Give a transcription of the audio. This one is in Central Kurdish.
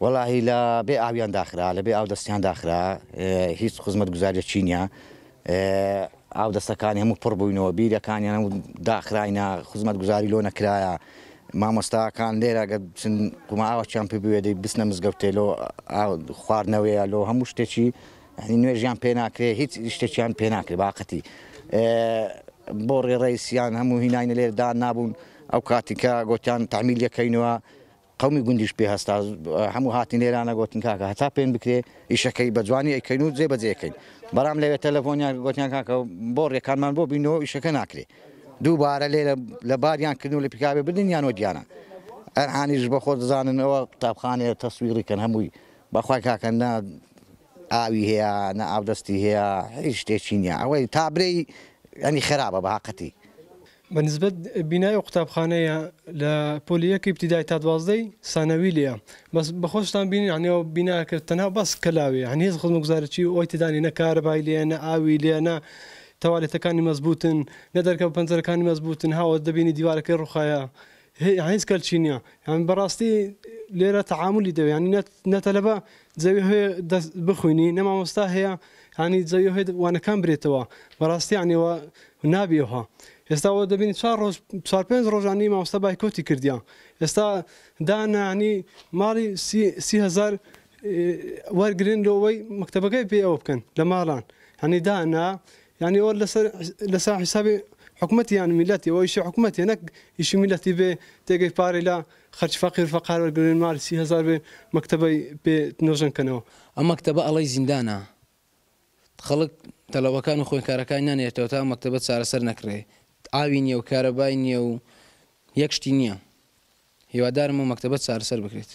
والله لا بێ ئاویان داخرا لە بێ ئاو دەستیان داخرا هیچ خزمەتگوزاریەکی نییە ئاو دەستەکانی هەموو پڕ بووینەوە بیرەکانیان هەموو داخراینە خزمەتگوزاری لۆ نەکرایە مامۆستاکان لێرە گە بچن کوما ئاوەکیان پێ بوێ دەی بستنە مزگەوتێ لۆ خواردنەوەیە لۆ هەموو شتێکی نوێژیان پێ ناکرێ هیچ شتێکیان پێ ناکرێ باقەتی بۆ ڕێڕەیسیان هەموو هیناینە لێردا نابوون ئەو کاتیکە گوتیان تعمیل یەکەینەوە قومی گوندیش پێ هەستا هەموو هاتین لێرانە گوتن کاکە هەتا پێن بکرێ ئیشەکەی بە جوانی ئەیکەین و جێبەجێەکەین بەرام لەوێ تەلەفۆنیان گوتیان کاکە بۆ ڕێکانمان بۆ بینەوە ئیشەکە ناکرێ دووبارە لێرە لە باریان کردن و لە پیکابێ بدنیان وەدیانە ئەرهانیش بە خۆ دەزاننەوە قوتابخانەیە تەسویڕیکەن هەمووی بەخوای کاکە نە ئاوی هەیە نە ئاودەستی هەیە هیچ شتێکی نییە ئەوەی تابرەی ئەنی خراپە بە حەقەتی بەنسبەت بینای قوتابخانەیە لە پۆلیەکی ابتیدای تا 12 سانەوی لێە بەس بەخۆشتان بینین عنیەوە بیناکرد تەنها بەس کەلاوێ هەنی هیچ خزمەتگوزارێکی ئەوی تدانی نە کارەبای لێ نە ئاوی لێ نە تەوالێتەکانی مەزبوطن نە دەرکە پەنجەرەکانی مەزبوطن هاوە دەبینی دیوارەکەی ڕوخایە هیچ کەلچی نییە یان بەڕاستی لێرە تەعاملی دەوێ ینی نەتەلەبە جەوی هەیە بخوێنی نە مامۆستا هەیە ینی جەوی هەیە وانەکان برێتەوە بەڕاستی عنیەوە نابێەوە ئێستاەوە دەبینی 4-5 ڕۆژانی مامۆستا بایکۆتی کردیان ئێستا دانانی ماڵی 30,000 وەرگرن لەوەی مەکتەبەکەی پێ ئەوە بکەن لە ماڵان هەنی دانا ینی ئەوە لەسەر حیسابی حکوومەتی یان میلەتی ئەوە ئیشی حکوومەتی نەک ئیشی میلەتی بێ تێگەی پارەی لە خەرج فەقیر فەقار وەرگرن ماڵی 30,000 بێ مەکتەبەی پێ نۆژەنکەنەوە ئەم مەکتەبە ئەڵەی زیندانە خەڵک تەلەوەکان و خوێندکارەکان نانێتەوە تا مەکتەبە چارەسەر نەکرێ ئاوی نییە و کارەبای نییە و یەک شتی نییە هیوادارم و مەکتەبە چارەسەر بکرێت.